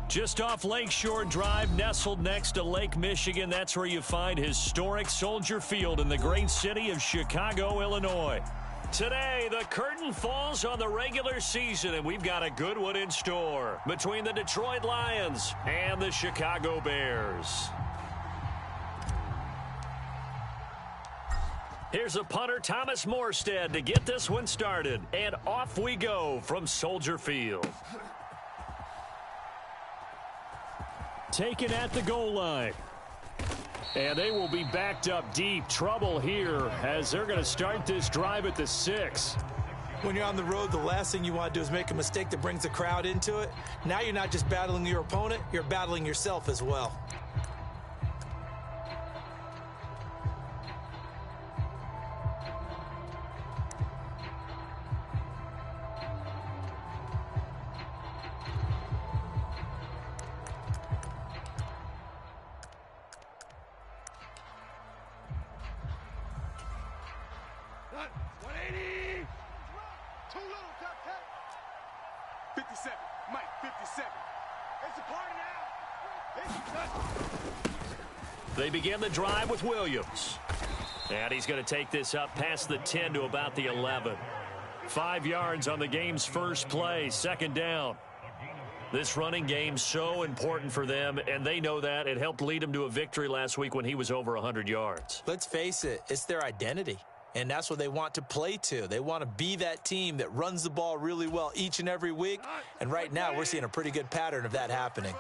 Just off Lakeshore Drive, nestled next to Lake Michigan, that's where you find historic Soldier Field in the great city of Chicago, Illinois. Today, the curtain falls on the regular season, and we've got a good one in store between the Detroit Lions and the Chicago Bears. Here's a punter, Thomas Morstead, to get this one started. And off we go from Soldier Field. Taken at the goal line. And they will be backed up deep. Trouble here as they're going to start this drive at the 6. When you're on the road, the last thing you want to do is make a mistake that brings the crowd into it. Now you're not just battling your opponent, you're battling yourself as well. They begin the drive with Williams. And he's going to take this up past the 10 to about the 11. 5 yards on the game's first play, second down. This running game so important for them, and they know that. It helped lead them to a victory last week when he was over 100 yards. Let's face it, it's their identity, and that's what they want to play to. They want to be that team that runs the ball really well each and every week, and right now we're seeing a pretty good pattern of that happening.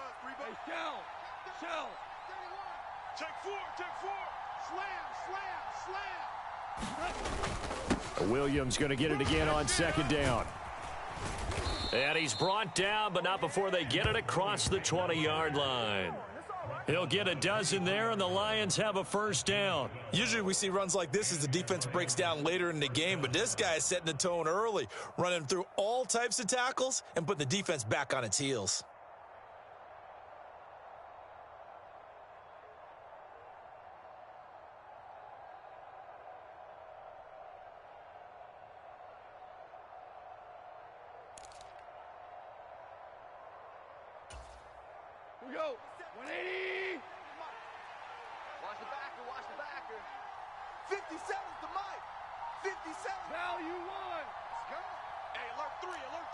Williams going to get it again on second down. And he's brought down, but not before they get it across the 20-yard line. He'll get a dozen there, and the Lions have a first down. Usually we see runs like this as the defense breaks down later in the game, but this guy is setting the tone early, running through all types of tackles and putting the defense back on its heels. Here we go. 180. Watch the backer. Watch the backer. 57's the mic. 57. Value 1. Let's go. Hey, alert 3. Alert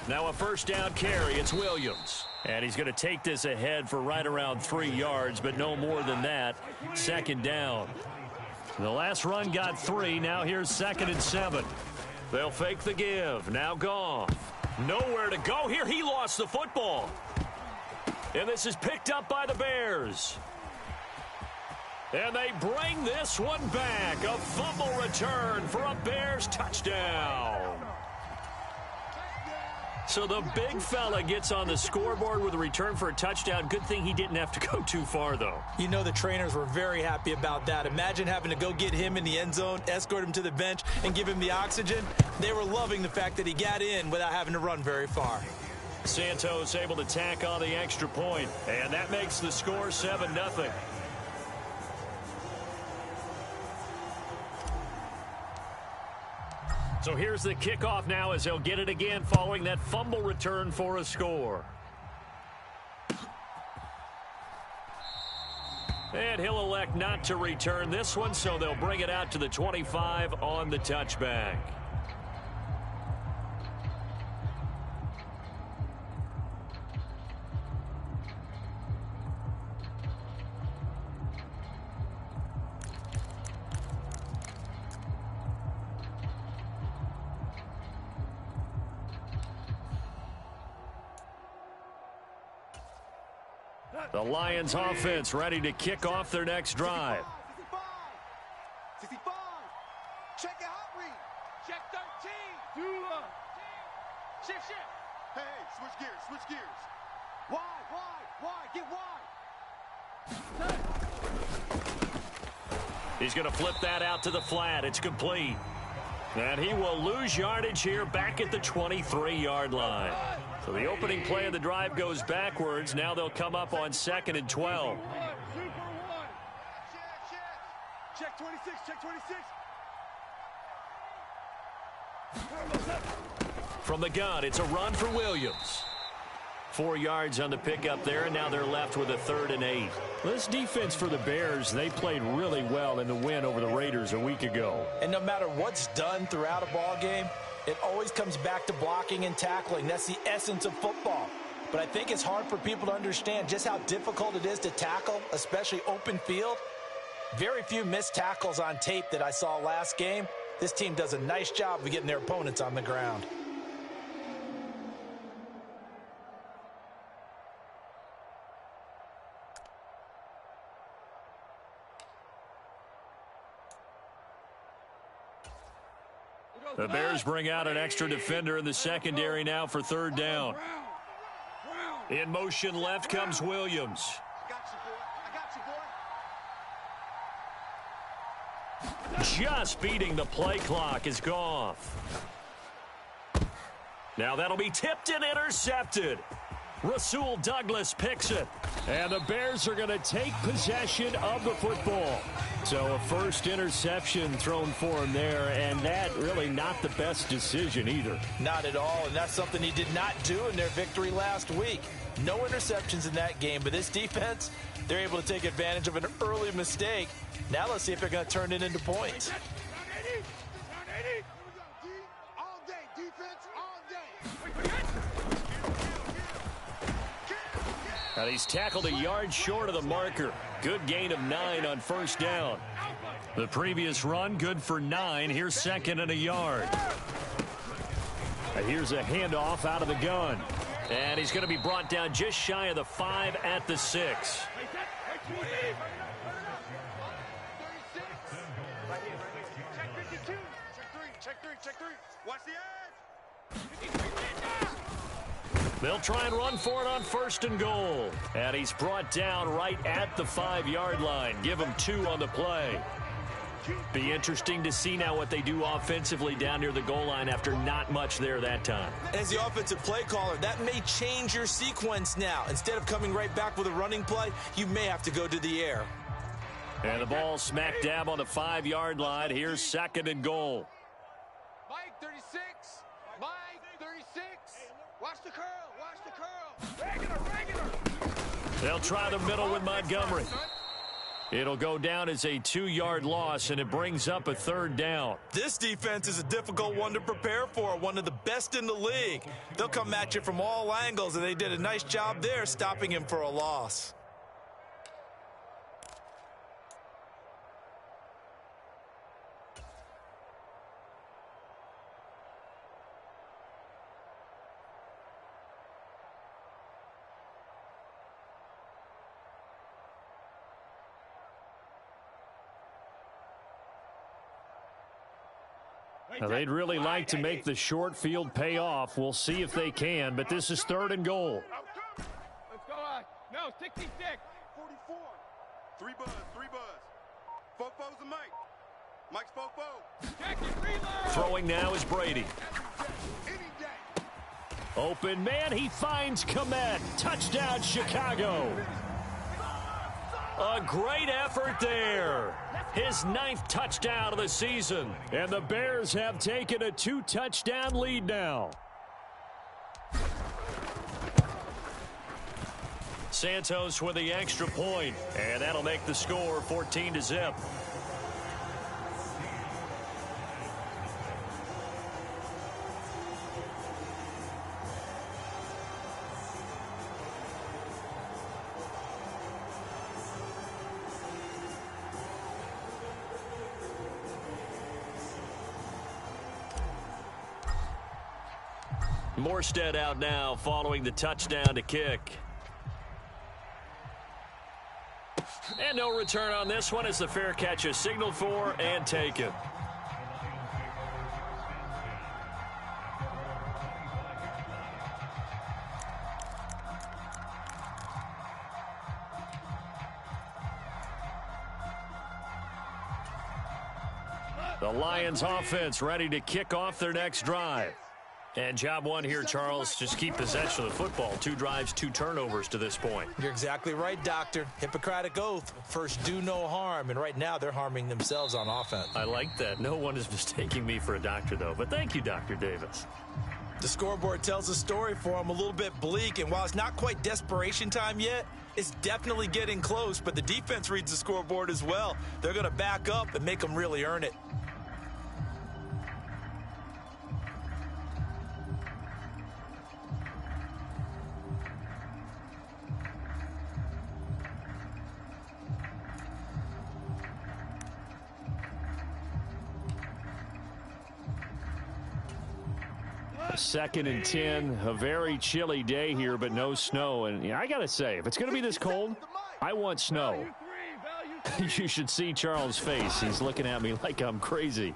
3. Now a first down carry. It's Williams. And he's going to take this ahead for right around 3 yards, but no more than that. Second down. The last run got 3. Now here's 2nd and 7. They'll fake the give. Now Goff. Nowhere to go here. He lost the football. And this is picked up by the Bears. And they bring this one back. A fumble return for a Bears touchdown. So the big fella gets on the scoreboard with a return for a touchdown. Good thing he didn't have to go too far, though. You know the trainers were very happy about that. Imagine having to go get him in the end zone, escort him to the bench, and give him the oxygen. They were loving the fact that he got in without having to run very far. Santos able to tack on the extra point, and that makes the score 7-0. So here's the kickoff now as they'll get it again following that fumble return for a score. And he'll elect not to return this one, so they'll bring it out to the 25 on the touchback. The Lions offense ready to kick off their next drive. 65. Check it hot read. Check 13. Shift. Hey, switch gears. Wide. Get wide. He's going to flip that out to the flat. It's complete. And he will lose yardage here back at the 23-yard line. So the opening play of the drive goes backwards. Now they'll come up on 2nd and 12. Check 26. From the gun, it's a run for Williams. 4 yards on the pickup there, and now they're left with a 3rd and 8. This defense for the Bears, they played really well in the win over the Raiders a week ago. And no matter what's done throughout a ball game, it always comes back to blocking and tackling. That's the essence of football. But I think it's hard for people to understand just how difficult it is to tackle, especially open field. Very few missed tackles on tape that I saw last game. This team does a nice job of getting their opponents on the ground. The Bears bring out an extra defender in the secondary now for 3rd down. In motion left comes Williams. Just beating the play clock is Goff. Now that'll be tipped and intercepted. Rasul Douglas picks it. And the Bears are going to take possession of the football. So a first interception thrown for him there, and that really not the best decision either. Not at all, and that's something he did not do in their victory last week. No interceptions in that game, but this defense, they're able to take advantage of an early mistake. Now let's see if they're going to turn it into points. And he's tackled a yard short of the marker. Good gain of 9 on 1st down. The previous run, good for 9. Here's 2nd and a yard. And here's a handoff out of the gun. And he's going to be brought down just shy of the 5 at the 6. Check 3. Watch the edge. They'll try and run for it on 1st and goal. And he's brought down right at the 5-yard line. Give him 2 on the play. Be interesting to see now what they do offensively down near the goal line after not much there that time. As the offensive play caller, that may change your sequence now. Instead of coming right back with a running play, you may have to go to the air. And the ball smack dab on the 5-yard line. Here's 2nd and goal. Mike 36. Mike 36. Watch the curl. Watch the curl. Regular. They'll try the middle with Montgomery. It'll go down as a 2-yard loss, and it brings up a 3rd down. This defense is a difficult one to prepare for, one of the best in the league. They'll come at you from all angles, and they did a nice job there stopping him for a loss. Now, they'd really like to make the short field pay off. We'll see if they can, but this is 3rd and goal. Let's go on. No, 66. 44. 3 buzz. Fofo's a Mike. Mike's Fofo. Throwing now is Brady. Open man, he finds Komet. Touchdown, Chicago. A great effort there. His 9th touchdown of the season. And the Bears have taken a 2-touchdown lead now. Santos with the extra point, and that'll make the score 14-0. Morstead out now following the touchdown to kick. And no return on this one as the fair catch is signaled for and taken. The Lions offense ready to kick off their next drive. And job one here, Charles, just keep possession of the football. 2 drives, 2 turnovers to this point. You're exactly right, Doctor. Hippocratic oath. First, do no harm. And right now, they're harming themselves on offense. I like that. No one is mistaking me for a doctor, though. But thank you, Dr. Davis. The scoreboard tells a story for him, a little bit bleak, and while it's not quite desperation time yet, it's definitely getting close, but the defense reads the scoreboard as well. They're going to back up and make them really earn it. Second and 10, a very chilly day here, but no snow. And I got to say, if it's going to be this cold, I want snow. You should see Charles' face. He's looking at me like I'm crazy.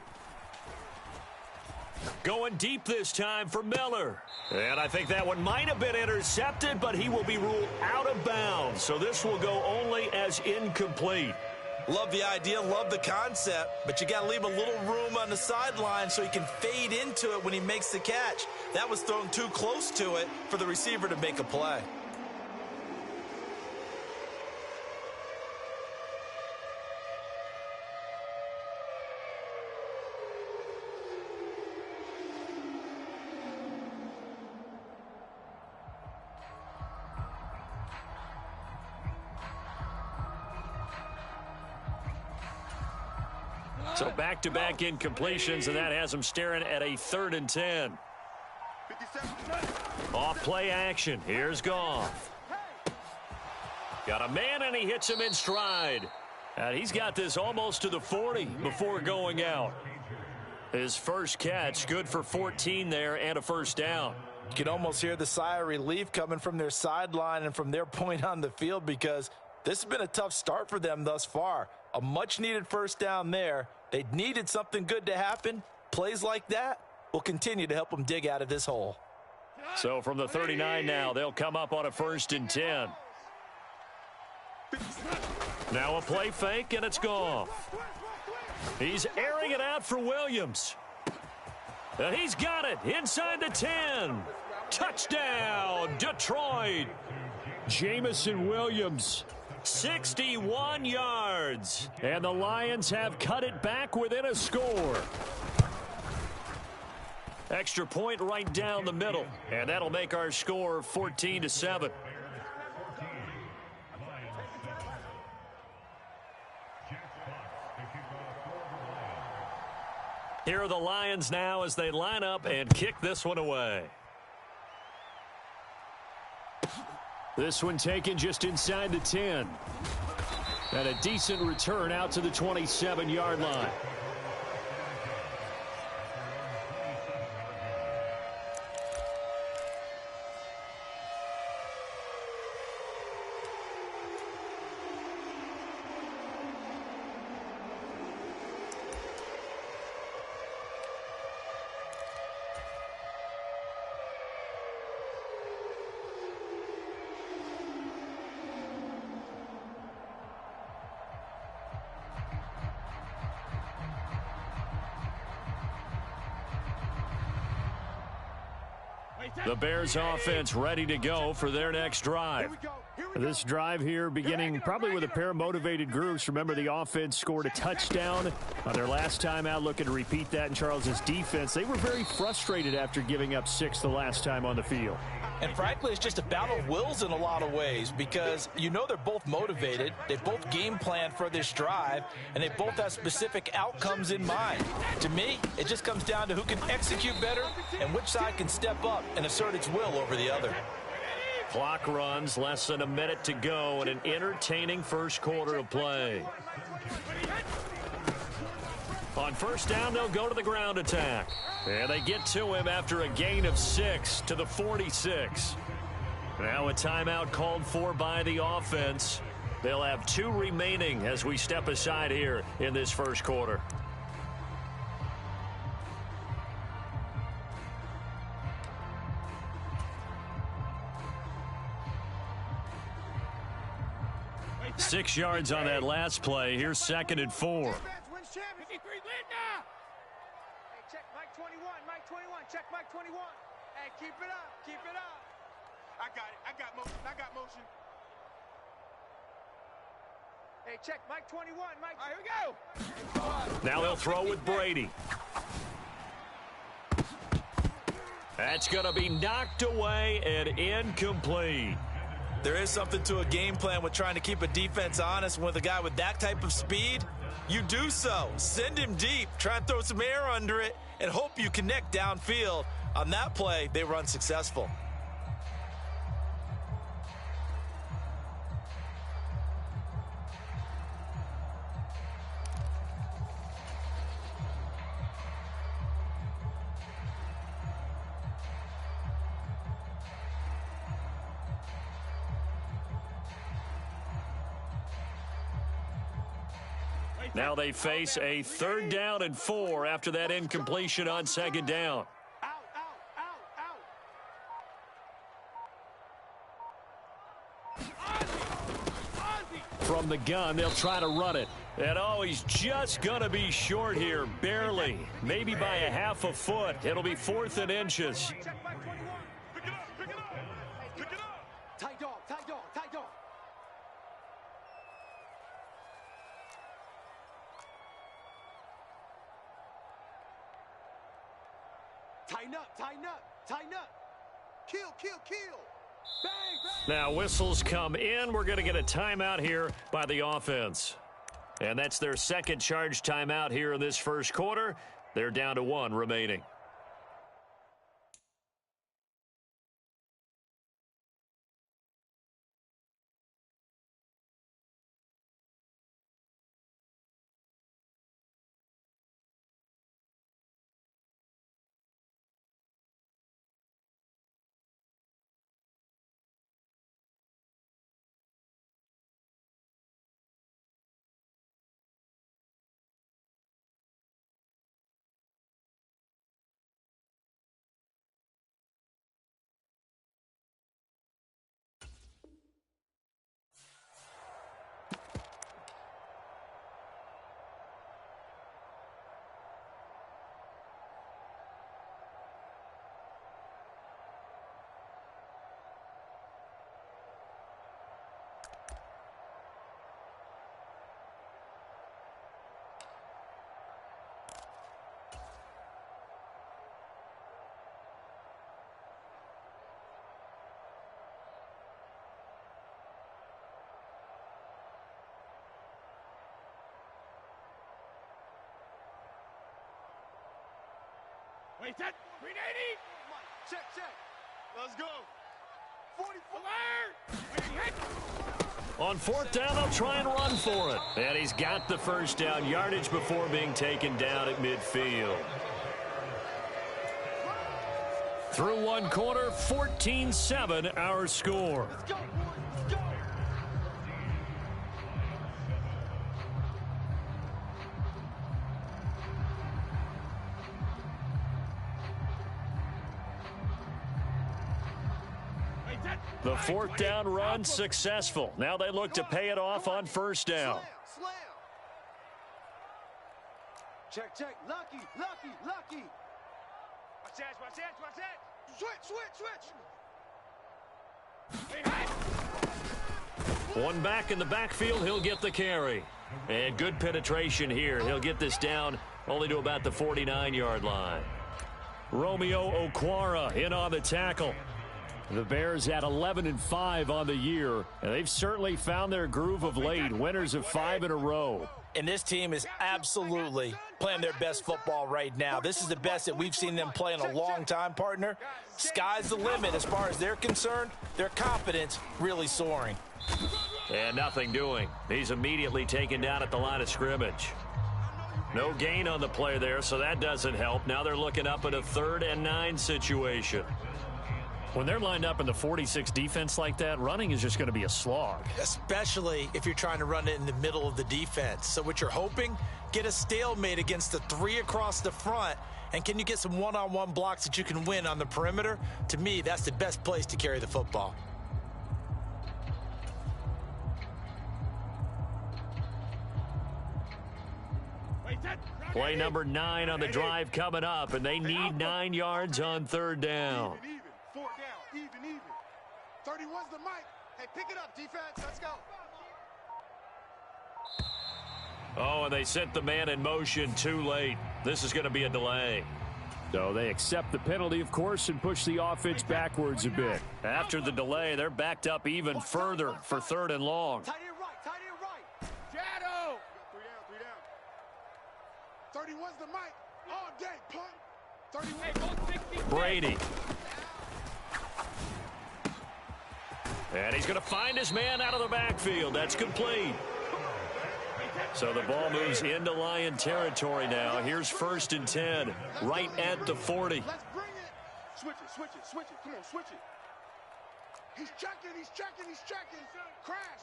Going deep this time for Miller. And I think that one might have been intercepted, but he will be ruled out of bounds. So this will go only as incomplete. Love the idea, love the concept, but you got to leave a little room on the sideline so he can fade into it when he makes the catch. That was thrown too close to it for the receiver to make a play. So back-to-back incompletions, and that has him staring at a 3rd and 10. Off play action. Here's Goff. Got a man, and he hits him in stride. And he's got this almost to the 40 before going out. His first catch, good for 14 there and a first down. You can almost hear the sigh of relief coming from their sideline and from their point on the field because this has been a tough start for them thus far. A much-needed first down there. They needed something good to happen. Plays like that will continue to help them dig out of this hole. So from the 39 now, they'll come up on a 1st and 10. Now a play fake, and it's Goff. He's airing it out for Williams. And he's got it inside the 10. Touchdown, Detroit. Jamison Williams. 61 yards. And the Lions have cut it back within a score. Extra point right down the middle. And that'll make our score 14-7. Here are the Lions now as they line up and kick this one away. This one taken just inside the 10. And a decent return out to the 27-yard line. The Bears offense ready to go for their next drive. This drive here beginning probably with a pair of motivated groups. Remember, the offense scored a touchdown on their last time out, looking to repeat that in Charles's defense. They were very frustrated after giving up 6 the last time on the field. And frankly, it's just a battle of wills in a lot of ways because you know they're both motivated. They both game plan for this drive, and they both have specific outcomes in mind. To me, it just comes down to who can execute better and which side can step up and assert its will over the other. Clock runs, less than a minute to go, and an entertaining first quarter of play. On first down, they'll go to the ground attack. And they get to him after a gain of 6 to the 46. Now a timeout called for by the offense. They'll have 2 remaining as we step aside here in this first quarter. Six yards on that last play. Here's 2nd and 4. Check Mike 21, Mike 21, check Mike 21. Hey, keep it up, keep it up. I got motion. Hey, check Mike 21, Mike. All right, here we go. Now they'll throw with Brady. That's going to be knocked away and incomplete. There is something to a game plan with trying to keep a defense honest. With a guy with that type of speed, you do so. Send him deep, try and throw some air under it, and hope you connect downfield. On that play, they were unsuccessful. Now they face a 3rd down and 4 after that incompletion on 2nd down. From the gun, they'll try to run it. And oh, he's just going to be short here, barely. Maybe by a half a foot. It'll be 4th and inches. Tight dog, tight dog, tight dog. Tighten up, tighten up, tighten up. Kill, kill, kill. Bang, bang. Now whistles come in. We're going to get a timeout here by the offense. And that's their 2nd charge timeout here in this 1st quarter. They're down to 1 remaining. Wait, that 380. Check, check. Let's go. 44. On 4th down, they'll try and run for it. And he's got the 1st down yardage before being taken down at midfield. Through 1 quarter, 14-7 our score. Let's go, boys. Let's go. The 4th down run successful. Now they look to pay it off on 1st down. Slam. Check, check. Lucky, lucky, lucky. Watch that, watch that, watch that. Switch. One back in the backfield, he'll get the carry. And good penetration here. He'll get this down only to about the 49-yard line. Romeo Okwara in on the tackle. The Bears at 11-5 on the year, and they've certainly found their groove of late, winners of 5 in a row. And this team is absolutely playing their best football right now. This is the best that we've seen them play in a long time, partner. Sky's the limit as far as they're concerned. Their confidence really soaring. And nothing doing. He's immediately taken down at the line of scrimmage. No gain on the play there, so that doesn't help. Now they're looking up at a 3rd and 9 situation. When they're lined up in the 46 defense like that, running is just going to be a slog. Especially if you're trying to run it in the middle of the defense. So what you're hoping, get a stalemate against the 3 across the front, and can you get some one-on-one blocks that you can win on the perimeter? To me, that's the best place to carry the football. Play number 9 on the drive coming up, and they need 9 yards on 3rd down. Even. 4 down. Even. 31's the mic. Hey, pick it up, defense. Let's go. Oh, and they sent the man in motion too late. This is going to be a delay. So they accept the penalty, of course, and push the offense backwards a bit. After the delay, they're backed up even further for 3rd and long. Tight end right. Shadow. 3 down. 31's the mic. All day, punt. 31. Brady. And he's going to find his man out of the backfield. That's complete. So the ball moves into Lion territory now. Here's 1st and 10, right at the 40. Let's bring it. Switch it. Come on, switch it. He's checking. Crash.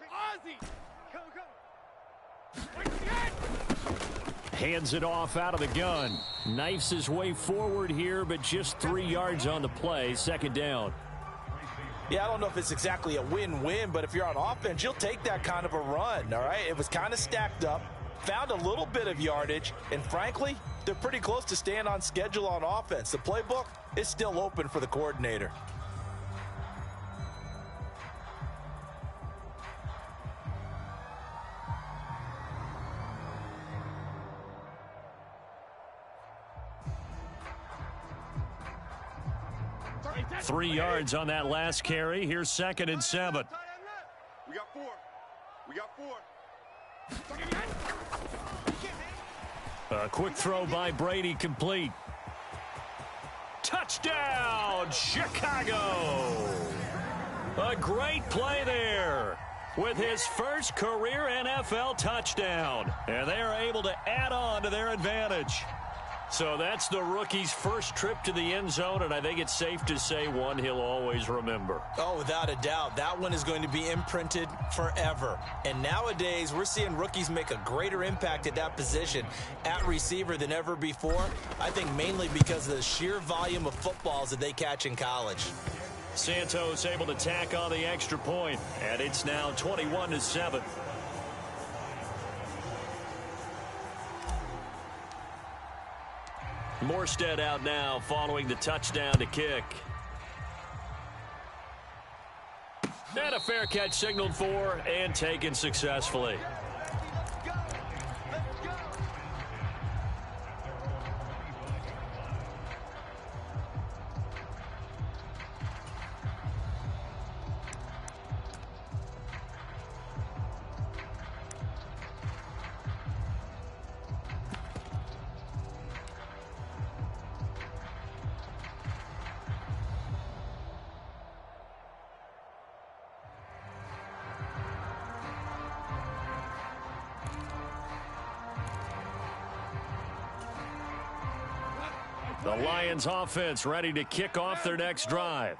Ozzy. Come. Hands it off out of the gun. Knifes his way forward here, but just 3 yards on the play. 2nd down. Yeah, I don't know if it's exactly a win-win, but if you're on offense, you'll take that kind of a run, all right? It was kind of stacked up, found a little bit of yardage, and frankly, they're pretty close to staying on schedule on offense. The playbook is still open for the coordinator. Three yards on that last carry. Here's 2nd and 7. We got four. A quick throw by Brady, complete. Touchdown, Chicago! A great play there with his first career NFL touchdown. And they are able to add on to their advantage. So that's the rookie's first trip to the end zone, and I think it's safe to say one he'll always remember. Oh, without a doubt. That one is going to be imprinted forever. And nowadays, we're seeing rookies make a greater impact at that position at receiver than ever before. I think mainly because of the sheer volume of footballs that they catch in college. Santos able to tack on the extra point, and it's now 21-7. Morstead out now following the touchdown to kick. And a fair catch signaled for and taken successfully. The Lions offense ready to kick off their next drive.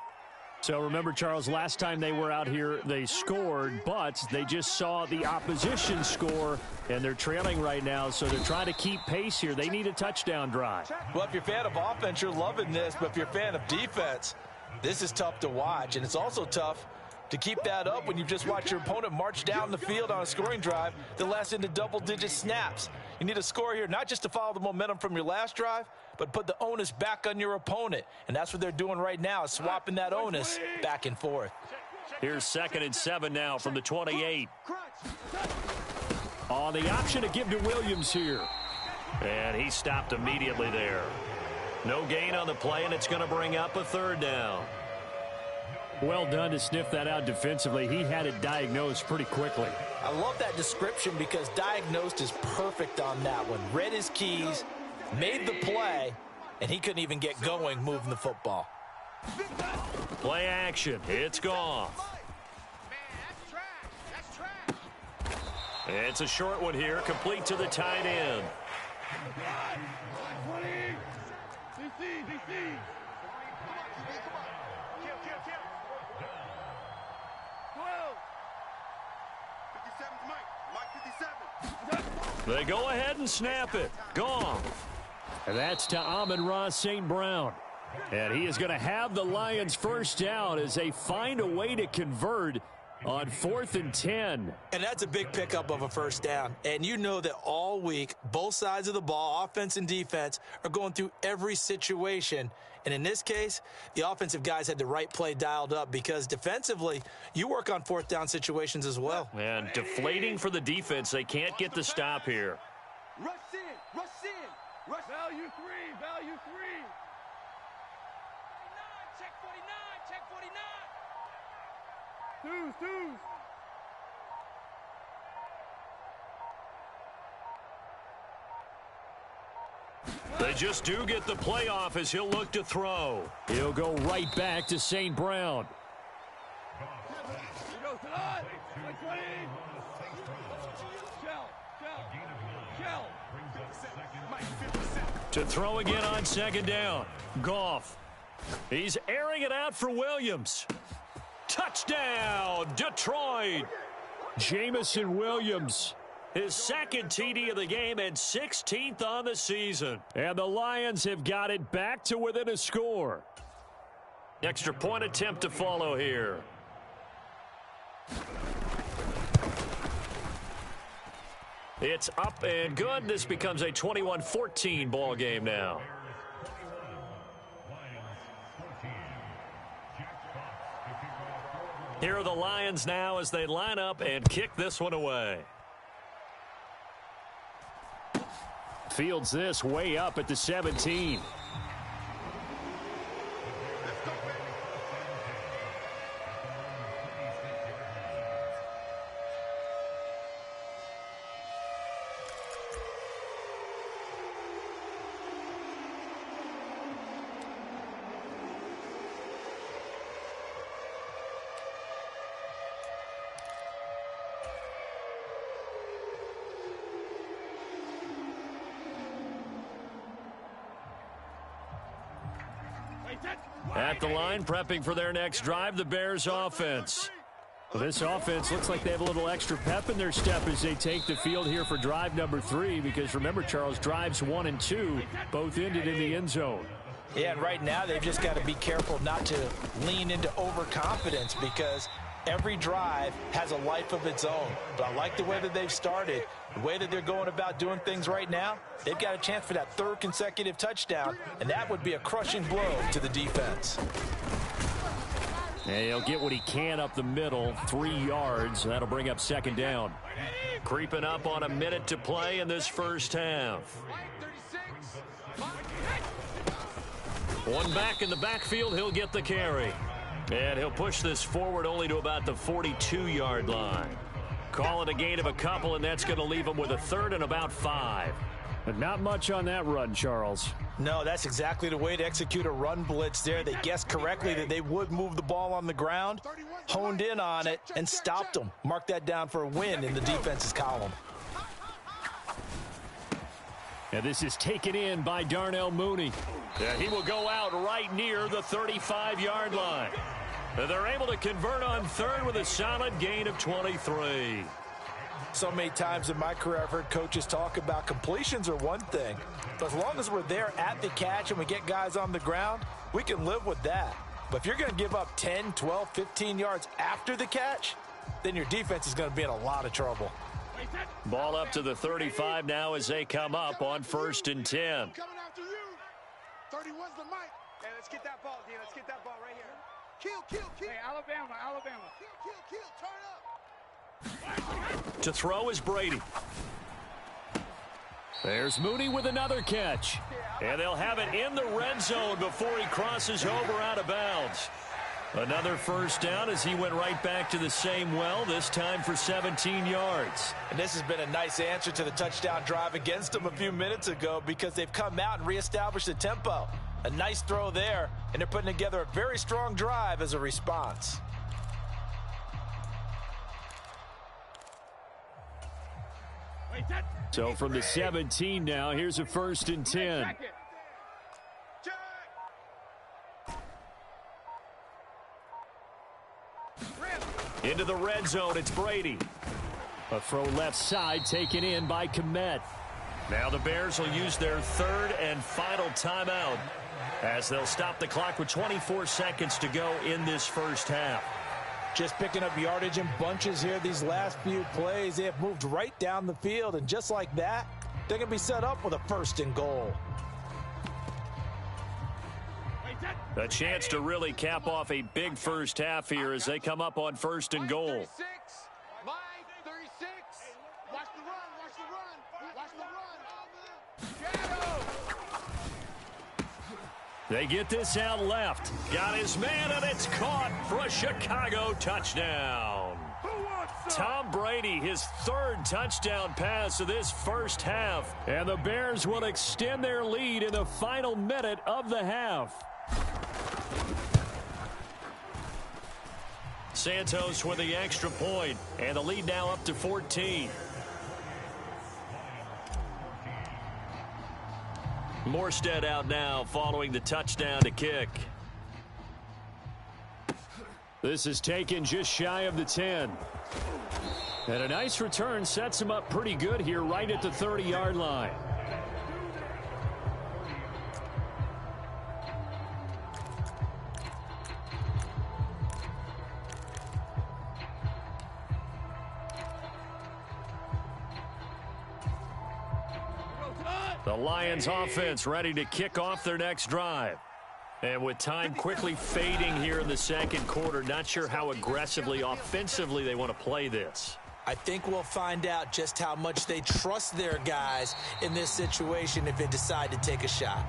So remember, Charles, last time they were out here, they scored, but they just saw the opposition score, and they're trailing right now, so they're trying to keep pace here. They need a touchdown drive. Well, if you're a fan of offense, you're loving this, but if you're a fan of defense, this is tough to watch, and it's also tough to keep that up when you've just watched your opponent march down the field on a scoring drive that lasts into double-digit snaps. You need a score here, not just to follow the momentum from your last drive, but put the onus back on your opponent. And that's what they're doing right now, swapping that onus back and forth. Here's 2nd and 7 now from the 28. On the option to give to Williams here. And he stopped immediately there. No gain on the play, and it's going to bring up a 3rd down. Well done to sniff that out defensively. He had it diagnosed pretty quickly. I love that description because diagnosed is perfect on that one. Read his keys, made the play, and he couldn't even get going moving the football. Play action. It's gone. It's a short one here, complete to the tight end. They go ahead and snap it. Gone. And that's to Amon-Ra St. Brown. And he is going to have the Lions first down as they find a way to convert on 4th and 10. And that's a big pickup of a first down. And you know that all week, both sides of the ball, offense and defense, are going through every situation. And in this case, the offensive guys had the right play dialed up because defensively, you work on 4th down situations as well. And deflating for the defense. They can't get the stop here. Rush in. Rush. Value 3. Value 3. 49. Check 49. Check 49. Twos. They just do get the playoff as he'll look to throw. He'll go right back to St. Brown. He goes to the 20. Shell. To throw again on second down. Goff. He's airing it out for Williams. Touchdown, Detroit. Jamison Williams. His second TD of the game and 16th on the season. And the Lions have got it back to within a score. Extra point attempt to follow here. It's up and good. This becomes a 21-14 ball game now. Here are the Lions now as they line up and kick this one away. Fields this way up at the 17. At the line, prepping for their next drive, the Bears offense. Well, this offense looks like they have a little extra pep in their step as they take the field here for drive number 3, because remember, Charles, drives 1 and 2 both ended in the end zone. Yeah, and right now they've just got to be careful not to lean into overconfidence, because every drive has a life of its own. But I like the way that they've started, the way that they're going about doing things right now. They've got a chance for that 3rd consecutive touchdown, and that would be a crushing blow to the defense. And he'll get what he can up the middle, 3 yards. That'll bring up second down. Creeping up on a minute to play in this first half. One back in the backfield, he'll get the carry. And he'll push this forward only to about the 42-yard line. Call it a gain of a couple, and that's going to leave him with a 3rd and about 5. But not much on that run, Charles. No, that's exactly the way to execute a run blitz there. They guessed correctly that they would move the ball on the ground, honed in on it, and stopped them. Mark that down for a win in the defense's column. And this is taken in by Darnell Mooney. Yeah, he will go out right near the 35-yard line. And they're able to convert on 3rd with a solid gain of 23. So many times in my career I've heard coaches talk about completions are one thing, but as long as we're there at the catch and we get guys on the ground, we can live with that. But if you're going to give up 10, 12, 15 yards after the catch, then your defense is going to be in a lot of trouble. Ball up to the 35 now as they come up on 1st and 10. Coming after you. 31's the mic. Hey, let's get that ball, D. Let's get that ball right here. Kill. Hey, Alabama. Kill. Turn up. To throw is Brady. There's Mooney with another catch. And they'll have it in the red zone before he crosses over out of bounds. Another first down as he went right back to the same well, this time for 17 yards. And this has been a nice answer to the touchdown drive against them a few minutes ago, because they've come out and reestablished the tempo. A nice throw there, and they're putting together a very strong drive as a response. So from the 17 now, here's a 1st and 10. Into the red zone, it's Brady. A throw left side taken in by Kmet. Now the Bears will use their 3rd and final timeout as they'll stop the clock with 24 seconds to go in this first half. Just picking up yardage in bunches here these last few plays. They have moved right down the field, and just like that, they're going to be set up with a 1st and goal. A chance to really cap off a big first half here as they come up on 1st and goal. 36. Mike, 36. Watch the run. Shadow. They get this out left. Got his man, and it's caught for a Chicago touchdown. Tom Brady, his third touchdown pass of this first half. And the Bears will extend their lead in the final minute of the half. Santos with the extra point, and the lead now up to 14. Morstead out now following the touchdown to kick. This is taken just shy of the 10. And a nice return sets him up pretty good here right at the 30-yard line. The Lions offense ready to kick off their next drive. And with time quickly fading here in the second quarter, not sure how aggressively, offensively they want to play this. I think we'll find out just how much they trust their guys in this situation if they decide to take a shot.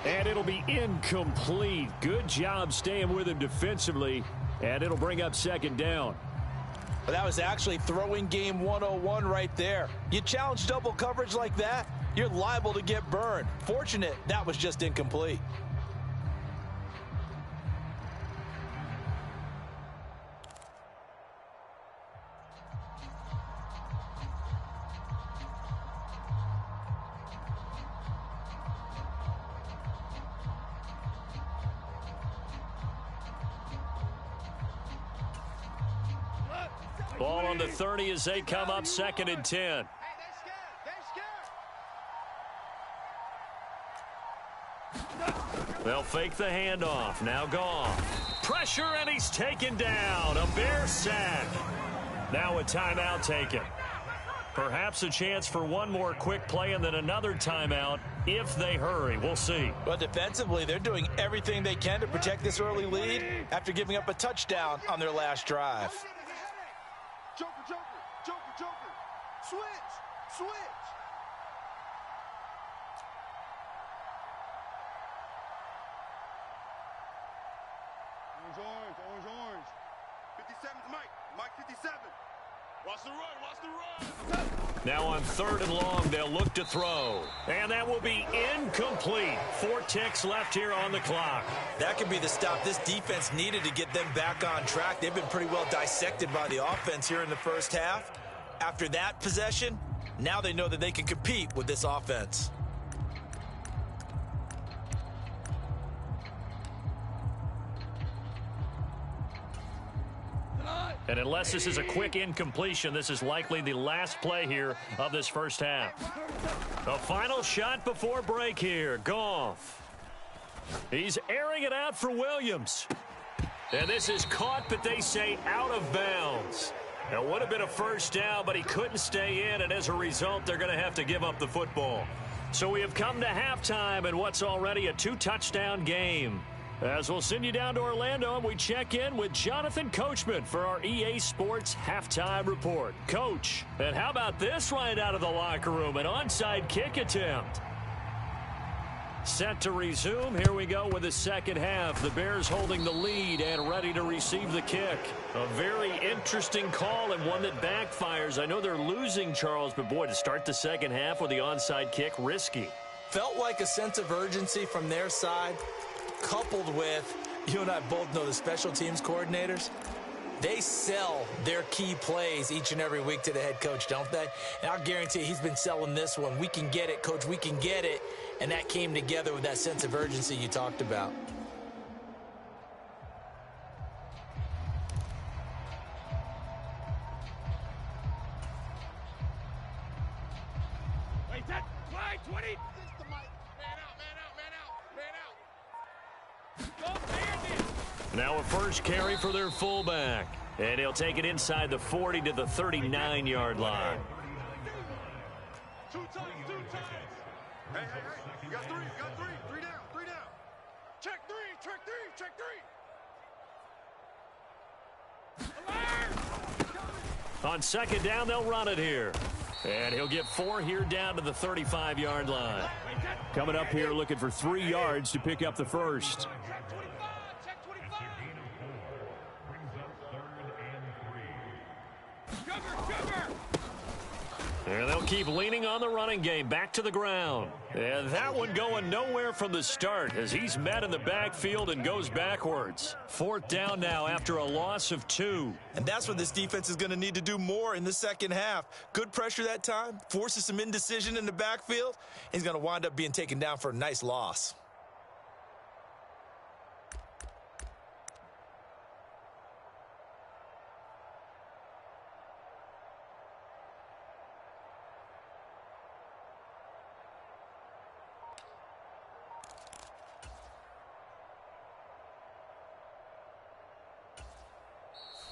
And it'll be incomplete. Good job staying with him defensively. And it'll bring up second down. But that was actually throwing game 101 right there. You challenge double coverage like that, you're liable to get burned. Fortunate that was just incomplete. Ball on the 30 as they come up second and 10. They'll fake the handoff. Now Goff. Pressure, and he's taken down. A Bear sack. Now a timeout taken. Perhaps a chance for one more quick play and then another timeout if they hurry. We'll see. But defensively, they're doing everything they can to protect this early lead after giving up a touchdown on their last drive. Joker, Joker, Joker, Joker. Switch, switch. Orange, orange. 57's Mike. Mike 57. Watch the run, watch the run. Now on third and long, they'll look to throw. And that will be incomplete. 4 ticks left here on the clock. That could be the stop this defense needed to get them back on track. They've been pretty well dissected by the offense here in the first half. After that possession, now they know that they can compete with this offense. And unless this is a quick incompletion, this is likely the last play here of this first half. The final shot before break here. Goff. He's airing it out for Williams. And this is caught, but they say out of bounds. It would have been a first down, but he couldn't stay in, and as a result, they're going to have to give up the football. So we have come to halftime in what's already a 2-touchdown game. As we'll send you down to Orlando, and we check in with Jonathan Coachman for our EA Sports Halftime Report. Coach, and how about this right out of the locker room? An onside kick attempt. Set to resume. Here we go with the second half. The Bears holding the lead and ready to receive the kick. A very interesting call and one that backfires. I know they're losing, Charles, but boy, to start the second half with the onside kick, risky. Felt like a sense of urgency from their side, coupled with, you and I both know the special teams coordinators, they sell their key plays each and every week to the head coach, don't they? And I'll guarantee you he's been selling this one. We can get it, coach, we can get it. And that came together with that sense of urgency you talked about. Wait, that flag 20. This the mic. Man out, man out, man out, man out. Now a first carry for their fullback. And he'll take it inside the 40 to the 39-yard line. Two times. Hey. You got three. Three down. Check three. On second down, they'll run it here. And he'll get 4 here down to the 35-yard line. coming up here looking for 3 yards to pick up the first. And they'll keep leaning on the running game. Back to the ground. And that one going nowhere from the start as he's met in the backfield and goes backwards. 4th down now after a loss of 2. And that's what this defense is going to need to do more in the second half. Good pressure that time. Forces some indecision in the backfield. He's going to wind up being taken down for a nice loss.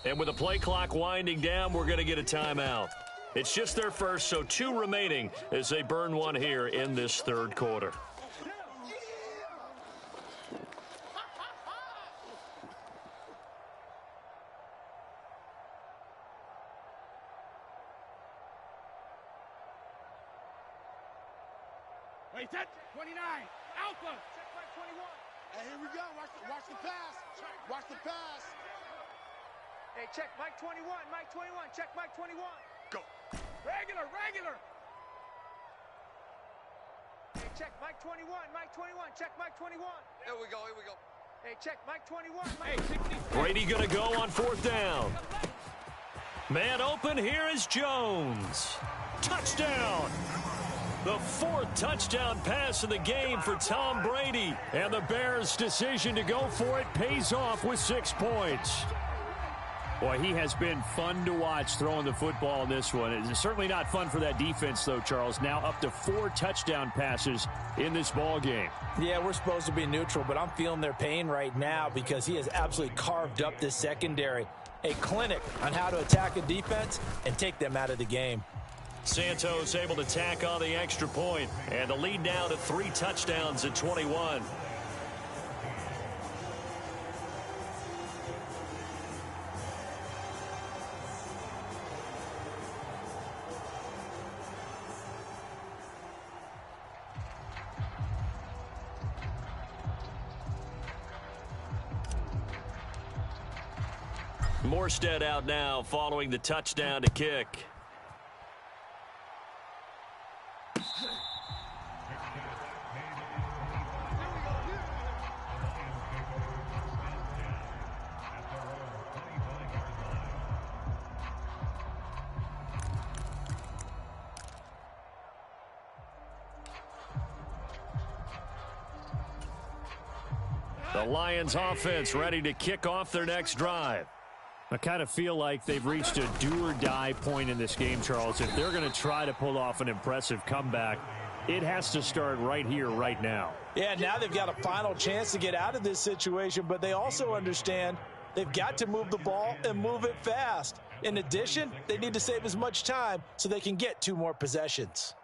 And with the play clock winding down, we're going to get a timeout. It's just their first, so 2 remaining as they burn one here in this 3rd quarter. Wait, that 29, Alpha. Check by 21. Hey, here we go. Watch the pass. Watch the pass. Hey, check Mike 21. Mike 21. Check Mike 21. Go. Regular. Hey, check Mike 21. Mike 21. Check Mike 21. Here we go. Hey, check Mike 21. Hey, 60. Brady going to go on 4th down. Man open, here is Jones. Touchdown. The 4th touchdown pass of the game for Tom Brady. And the Bears' decision to go for it pays off with 6 points. Boy, he has been fun to watch throwing the football in this one. It's certainly not fun for that defense, though, Charles. Now up to 4 touchdown passes in this ball game. Yeah, we're supposed to be neutral, but I'm feeling their pain right now because he has absolutely carved up this secondary. A clinic on how to attack a defense and take them out of the game. Santos able to tack on the extra point, and the lead now to 3 touchdowns at 21. Morstead out now following the touchdown to kick. The Lions offense ready to kick off their next drive. I kind of feel like they've reached a do-or-die point in this game, Charles. If they're going to try to pull off an impressive comeback, it has to start right here, right now. Yeah, now they've got a final chance to get out of this situation, but they also understand they've got to move the ball and move it fast. In addition, they need to save as much time so they can get 2 more possessions.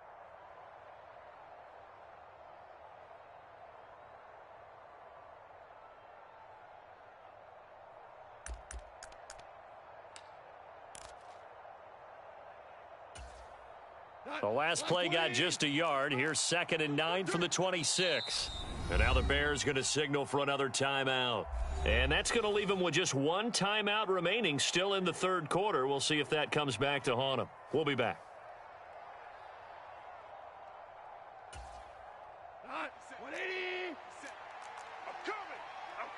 The last play got just a yard. Here's 2nd and 9 from the 26. And now the Bears going to signal for another timeout. And that's going to leave them with just 1 timeout remaining still in the 3rd quarter. We'll see if that comes back to haunt them. We'll be back. 180. I'm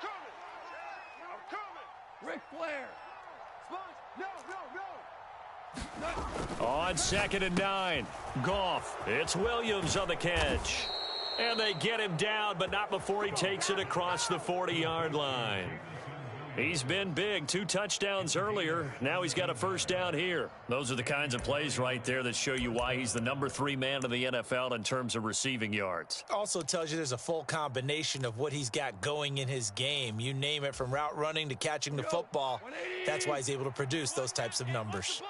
coming. Ric Flair. Sponge. No. On 2nd and 9, Goff. It's Williams on the catch. And they get him down, but not before he takes it across the 40-yard line. He's been big, 2 touchdowns earlier. Now he's got a 1st down here. Those are the kinds of plays right there that show you why he's the number 3 man in the NFL in terms of receiving yards. Also tells you there's a full combination of what he's got going in his game. You name it, from route running to catching the football. That's why he's able to produce those types of numbers.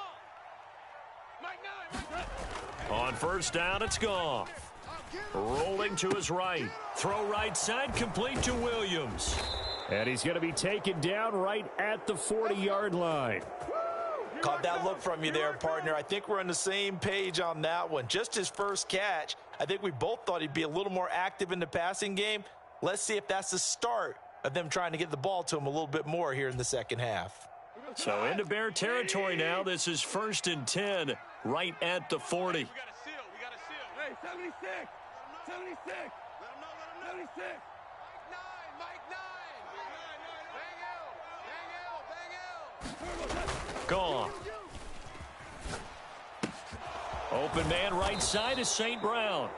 On 1st down, it's Goff. Rolling to his right. Throw right side, complete to Williams. And he's going to be taken down right at the 40-yard line. Caught that look from you there, partner. I think we're on the same page on that one. Just his first catch. I think we both thought he'd be a little more active in the passing game. Let's see if that's the start of them trying to get the ball to him a little bit more here in the second half. So into Bear territory now. This is 1st and 10, right at the 40. We got a seal. We got a seal. Hey, 76. 76. Let him know. 76. Mike 9. Bang out. Gone. Open man right side is St. Brown.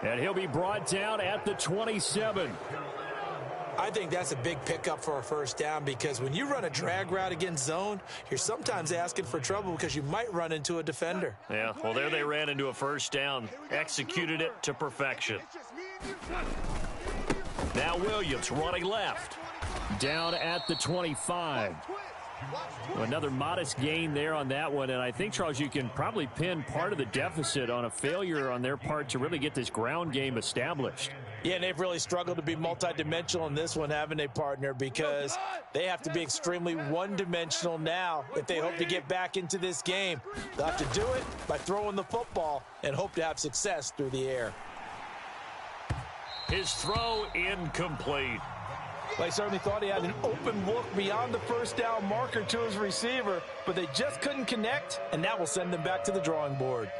And he'll be brought down at the 27. I think that's a big pickup for a first down because when you run a drag route against zone, you're sometimes asking for trouble because you might run into a defender. Yeah, well, there they ran into a first down. Executed it to perfection. Now Williams running left. Down at the 25. Another modest gain there on that one, and I think, Charles, you can probably pin part of the deficit on a failure on their part to really get this ground game established. Yeah, and they've really struggled to be multidimensional in this one, haven't they, partner? Because they have to be extremely one-dimensional now if they hope to get back into this game. They'll have to do it by throwing the football and hope to have success through the air. His throw incomplete. They certainly thought he had an open look beyond the first down marker to his receiver, but they just couldn't connect, and that will send them back to the drawing board.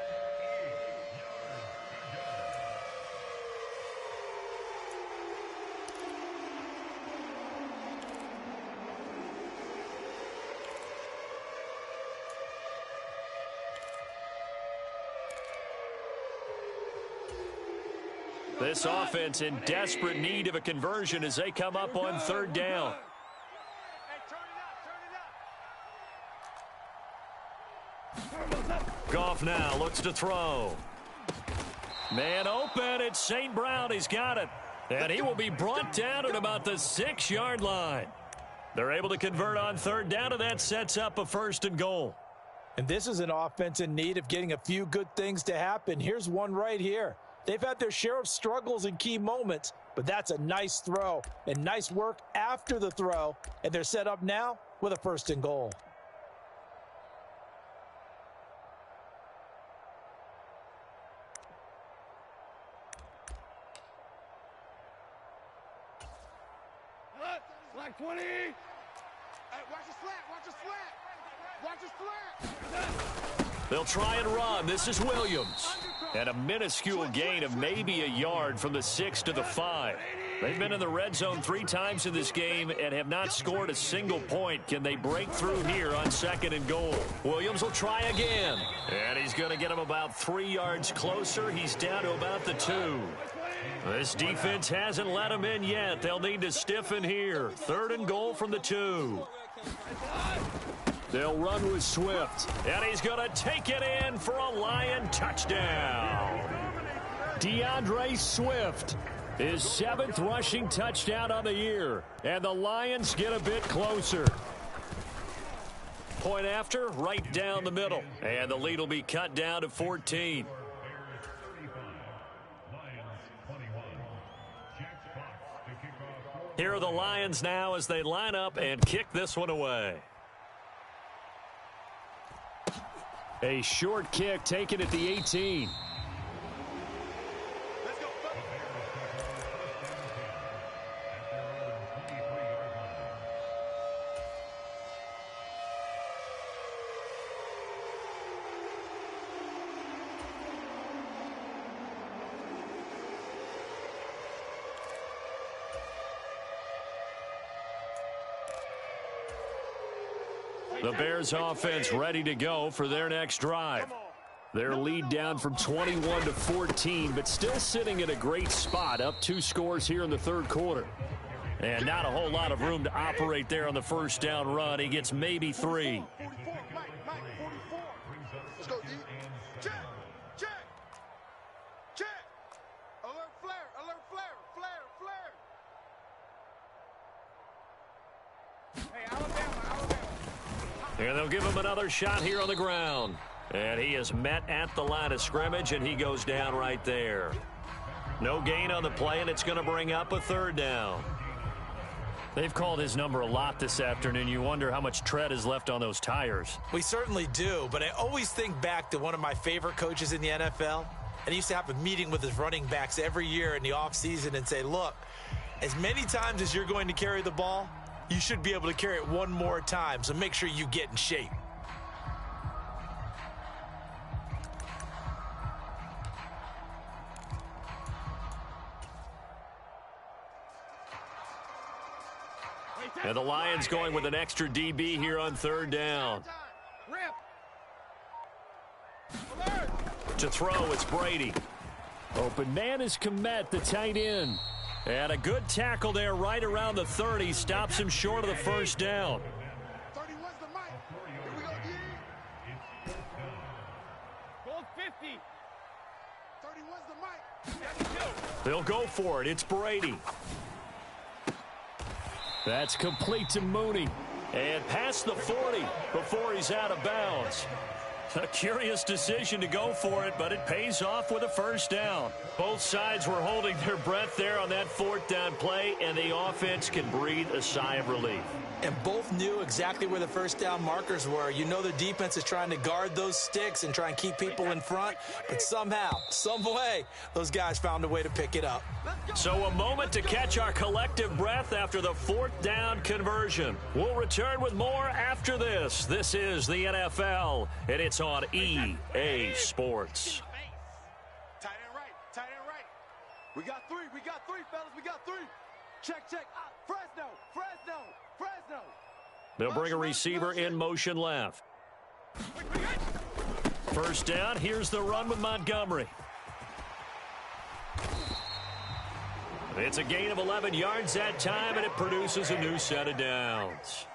This offense in desperate need of a conversion as they come up on 3rd down. Goff now looks to throw. Man open, it's St. Brown. He's got it. And he will be brought down at about the 6-yard line. They're able to convert on 3rd down, and that sets up a 1st and goal. And this is an offense in need of getting a few good things to happen. Here's one right here. They've had their share of struggles in key moments, but that's a nice throw and nice work after the throw, and they're set up now with a 1st and goal. Slack 20. Hey, watch the slant. Watch the slant. Watch the slant. They'll try and run. This is Williams. And a minuscule gain of maybe a yard from the 6 to the 5. They've been in the red zone 3 times in this game and have not scored a single point. Can they break through here on 2nd and goal? Williams will try again. And he's going to get him about 3 yards closer. He's down to about the 2. This defense hasn't let him in yet. They'll need to stiffen here. 3rd and goal from the 2. They'll run with Swift. And he's going to take it in for a Lion touchdown. DeAndre Swift, his 7th rushing touchdown on the year. And the Lions get a bit closer. Point after, right down the middle. And the lead will be cut down to 14. Here are the Lions now as they line up and kick this one away. A short kick taken at the 18. The Bears offense ready to go for their next drive. Their lead down from 21 to 14, but still sitting at a great spot, up 2 scores here in the 3rd quarter. And not a whole lot of room to operate there on the first down run. He gets maybe 3. Let's go, D. Check. Check. Check. Alert flare. Alert flare. Flare. Flare. Hey, Alabama. And they'll give him another shot here on the ground. And he is met at the line of scrimmage, and he goes down right there. No gain on the play, and it's going to bring up a 3rd down. They've called his number a lot this afternoon. You wonder how much tread is left on those tires. We certainly do, but I always think back to one of my favorite coaches in the NFL. And he used to have a meeting with his running backs every year in the offseason and say, look, as many times as you're going to carry the ball, you should be able to carry it one more time, so make sure you get in shape. And the Lions going with an extra DB here on third down. To throw, it's Brady. Open man is Kmet, the tight end. And a good tackle there right around the 30. Stops him short of the first down. 31's the mic. Here we go, D. Gold 50. 31's the mic. They'll go for it. It's Brady. That's complete to Mooney. And past the 40 before he's out of bounds. A curious decision to go for it, but it pays off with a first down. Both sides were holding their breath there on that fourth down play, and the offense can breathe a sigh of relief. And both knew exactly where the first down markers were. You know the defense is trying to guard those sticks and try and keep people in front, but somehow, some way, those guys found a way to pick it up. So a moment to catch our collective breath after the fourth down conversion. We'll return with more after this. This is the NFL, and it's on EA Sports. Tight end right, tight end right. We got three, fellas, we got three. Check. Fresno. They'll bring a receiver in motion left. First down, here's the run with Montgomery. It's a gain of 11 yards that time, and it produces a new set of downs.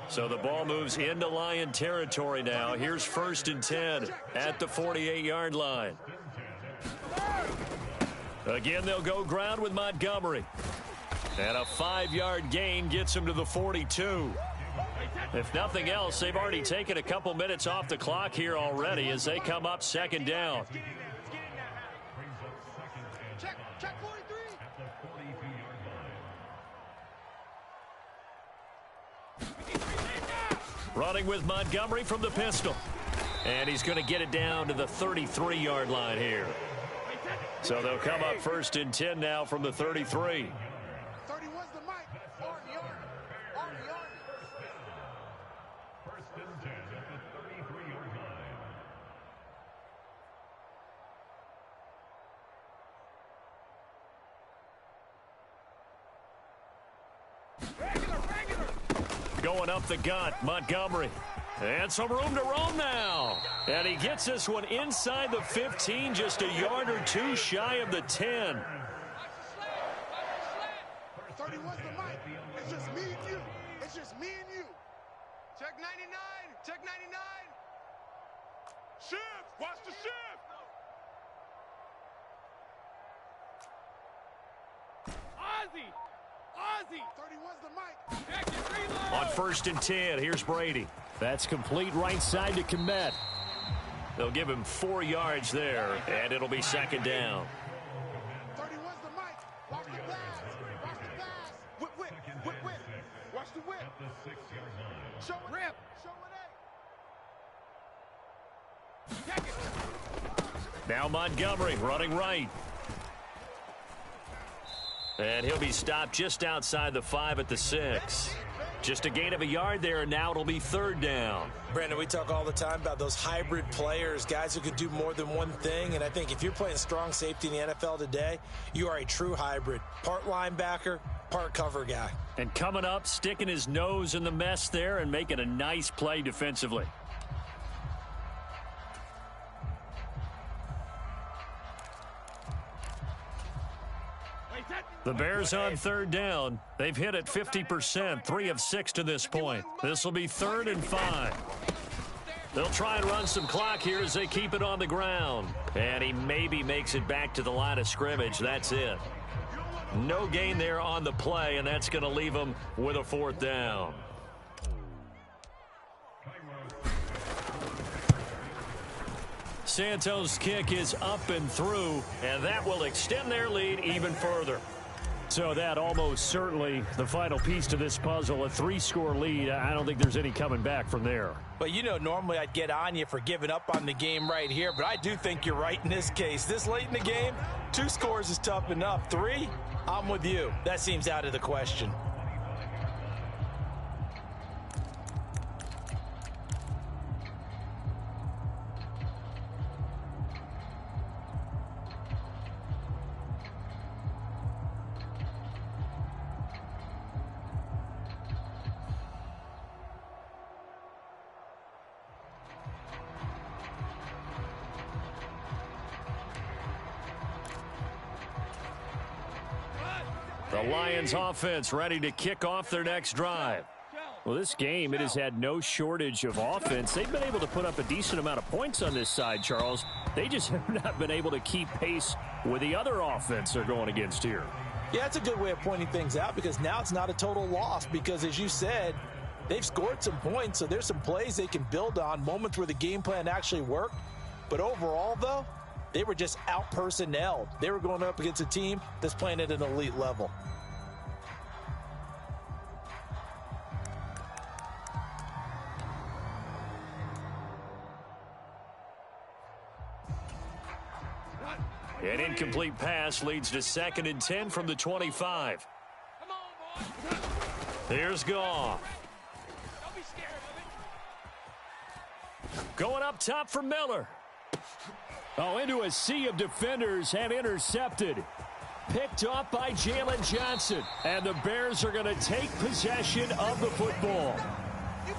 So the ball moves into Lion territory now. Here's first and 10 at the 48-yard line. Again, they'll go ground with Montgomery. And a 5-yard gain gets him to the 42. If nothing else, they've already taken a couple minutes off the clock here already as they come up second down. Check 43. Running with Montgomery from the pistol. And he's going to get it down to the 33-yard line here. So they'll come up first and 10 now from the 33. 31's the mic. Army. First and 10 at the 33-yard line. Regular. Going up the gut, Montgomery. And some room to roam now. And he gets this one inside the 15, just a yard or two shy of the 10. 31's the mic. It's just me and you. Check 99. Shift. Watch the shift. Ozzy. 31's the mic. On first and 10, here's Brady. That's complete right side to Kmet. They'll give him 4 yards there, and it'll be second down. 31's the mic. Watch the pass. Whip. Watch the whip. At the 6-yard line. Show it. Rip. Show it. Now Montgomery running right. And he'll be stopped just outside the 5 at the 6. Just a gain of a yard there, and now it'll be third down. Brandon, we talk all the time about those hybrid players, guys who could do more than one thing. And I think if you're playing strong safety in the NFL today, you are a true hybrid. Part linebacker, part cover guy. And coming up, sticking his nose in the mess there and making a nice play defensively. The Bears on third down. They've hit it 50%, 3 of 6 to this point. This will be 3rd and 5. They'll try and run some clock here as they keep it on the ground. And he maybe makes it back to the line of scrimmage. That's it. No gain there on the play, and that's going to leave them with a 4th down. Santos' kick is up and through, and that will extend their lead even further. So that almost certainly the final piece to this puzzle, a 3-score lead. I don't think there's any coming back from there. But, you know, normally I'd get on you for giving up on the game right here, but I do think you're right in this case. This late in the game, 2 scores is tough enough. 3, I'm with you. That seems out of the question. The Lions offense ready to kick off their next drive. Well, this game, it has had no shortage of offense. They've been able to put up a decent amount of points on this side, Charles. They just have not been able to keep pace with the other offense they're going against here. Yeah, that's a good way of pointing things out because now it's not a total loss because, as you said, they've scored some points, so there's some plays they can build on, moments where the game plan actually worked. But overall, though, they were just out-personnelled. They were going up against a team that's playing at an elite level. An incomplete pass leads to 2nd and 10 from the 25. Come on, boy. Here's Goff. Don't be scared of it. Going up top for Miller. Oh, into a sea of defenders and intercepted. Picked off by Jalen Johnson. And the Bears are going to take possession of the football.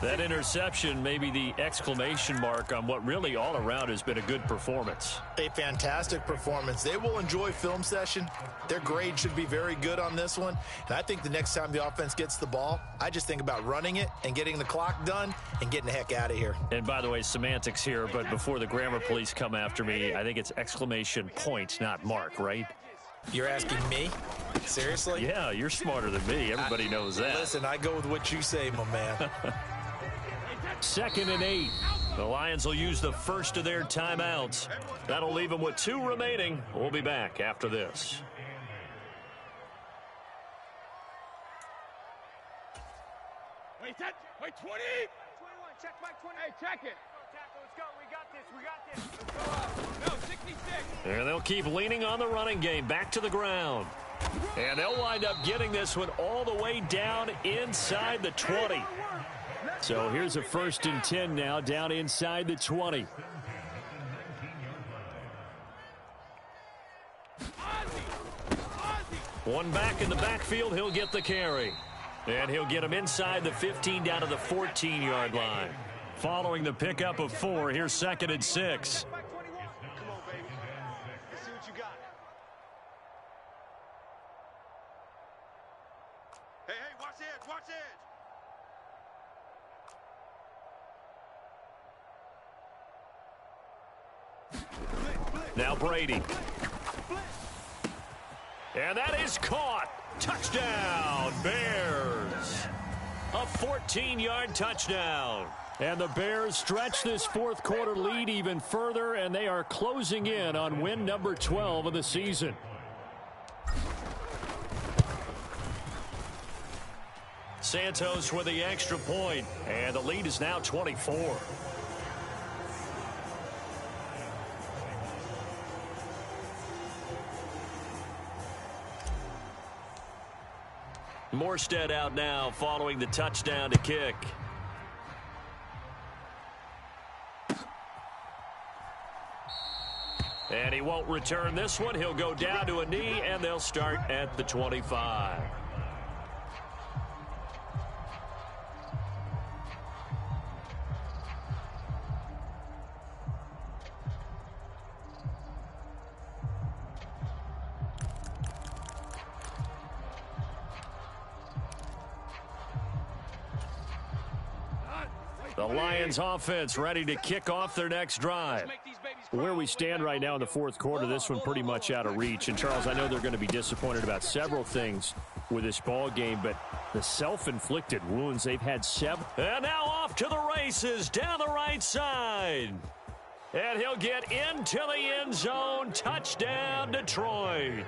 That interception may be the exclamation mark on what really all around has been a good performance. A fantastic performance. They will enjoy film session. Their grade should be very good on this one. And I think the next time the offense gets the ball, I just think about running it and getting the clock done and getting the heck out of here. And by the way, semantics here, but before the grammar police come after me, I think it's exclamation point, not mark, right? You're asking me? Seriously? Yeah, you're smarter than me. Everybody knows that. Listen, I go with what you say, my man. 2nd and 8. The Lions will use the first of their timeouts. That'll leave them with 2 remaining. We'll be back after this. Wait, 20. 21, check Mike 20. Hey, check it. Let's go. We got this. Let's go. No, 66. And they'll keep leaning on the running game. Back to the ground. And they'll wind up getting this one all the way down inside the 20. So here's a 1st and 10 now, down inside the 20. One back in the backfield, he'll get the carry. And he'll get him inside the 15 down to the 14-yard line. Following the pickup of 4, here's 2nd and 6. Come on, baby. Let's see what you got. Hey, watch the edge, watch the edge. Now Brady. And that is caught. Touchdown, Bears. A 14-yard touchdown. And the Bears stretch this 4th quarter lead even further, and they are closing in on win number 12 of the season. Santos with the extra point, and the lead is now 24. Morstead out now following the touchdown to kick. And he won't return this one. He'll go down to a knee, and they'll start at the 25. The Lions offense ready to kick off their next drive. Where we stand right now in the 4th quarter, this one pretty much out of reach. And, Charles, I know they're going to be disappointed about several things with this ball game, but the self-inflicted wounds, they've had 7. And now off to the races down the right side. And he'll get into the end zone. Touchdown, Detroit.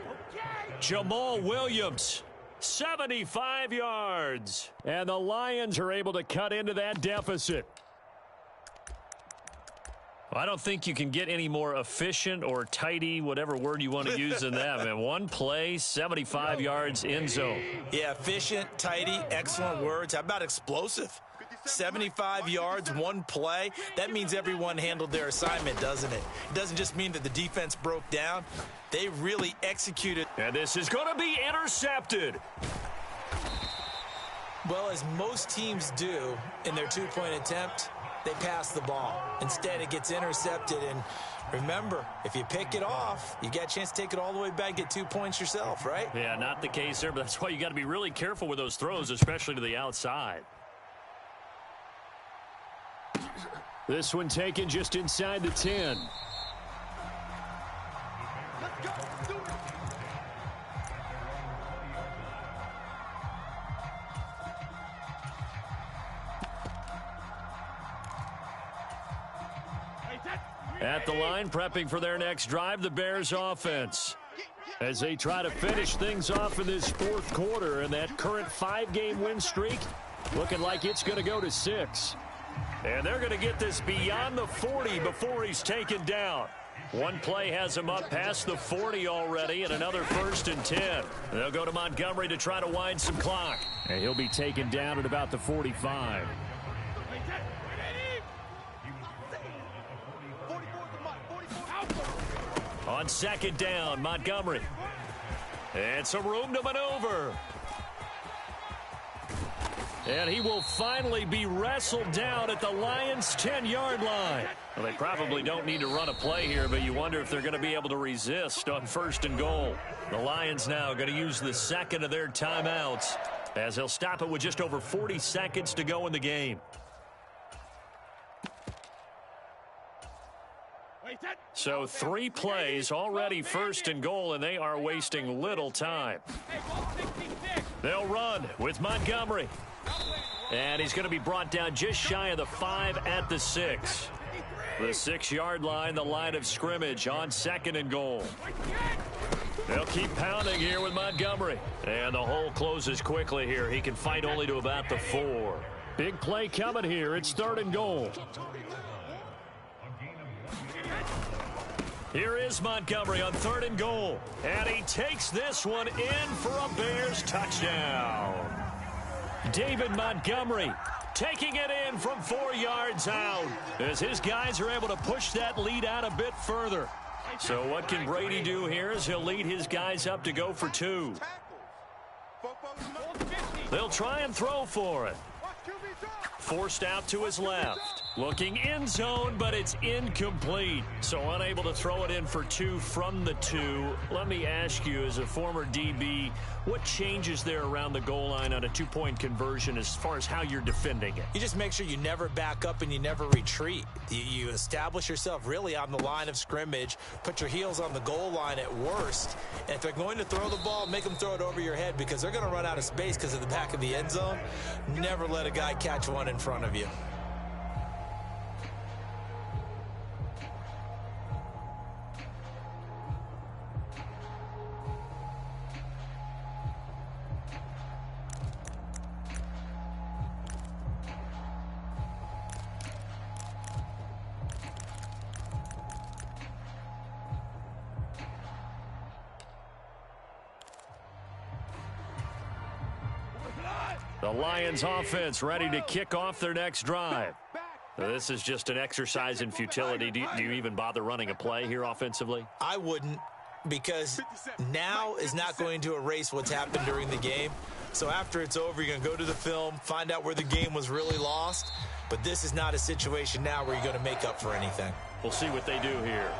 Jamal Williams, 75 yards. And the Lions are able to cut into that deficit. I don't think you can get any more efficient or tidy, whatever word you want to use in that. Man, one play, 75 yards, end zone. Yeah, efficient, tidy, excellent words. How about explosive? 75 yards, one play. That means everyone handled their assignment, doesn't it? It doesn't just mean that the defense broke down. They really executed. And this is going to be intercepted. Well, as most teams do in their two-point attempt, they pass the ball. Instead, it gets intercepted. And remember, if you pick it off, you got a chance to take it all the way back, get 2 points yourself, right? Yeah, not the case there, but that's why you got to be really careful with those throws, especially to the outside. This one taken just inside the 10. Let's go. Let's do it. At the line, prepping for their next drive, the Bears offense. As they try to finish things off in this fourth quarter, and that current 5-game win streak looking like it's going to go to 6. And they're going to get this beyond the 40 before he's taken down. One play has him up past the 40 already, and another 1st and 10. They'll go to Montgomery to try to wind some clock. And he'll be taken down at about the 45. On 2nd down, Montgomery. And some room to maneuver. And he will finally be wrestled down at the Lions' 10-yard line. Well, they probably don't need to run a play here, but you wonder if they're going to be able to resist on 1st and goal. The Lions now going to use the second of their timeouts, as they'll stop it with just over 40 seconds to go in the game. So 3 plays, already 1st and goal, and they are wasting little time. They'll run with Montgomery. And he's going to be brought down just shy of the 5 at the 6. The 6-yard line, the line of scrimmage on 2nd and goal. They'll keep pounding here with Montgomery. And the hole closes quickly here. He can fight only to about the 4. Big play coming here. It's 3rd and goal. Here is Montgomery on 3rd and goal. And he takes this one in for a Bears touchdown. David Montgomery taking it in from 4 yards out as his guys are able to push that lead out a bit further. So what can Brady do here as he'll lead his guys up to go for 2. They'll try and throw for it. Forced out to his left. Looking end zone, but it's incomplete. So unable to throw it in for 2 from the 2. Let me ask you, as a former DB, what changes there around the goal line on a 2-point conversion as far as how you're defending it? You just make sure you never back up and you never retreat. You establish yourself really on the line of scrimmage, put your heels on the goal line at worst, and if they're going to throw the ball, make them throw it over your head because they're going to run out of space because of the back of the end zone. Never let a guy catch one in front of you. The Lions offense ready to kick off their next drive. This is just an exercise in futility. Do you even bother running a play here offensively? I wouldn't, because now is not going to erase what's happened during the game. So after it's over, you're going to go to the film, find out where the game was really lost. But this is not a situation now where you're going to make up for anything. We'll see what they do here.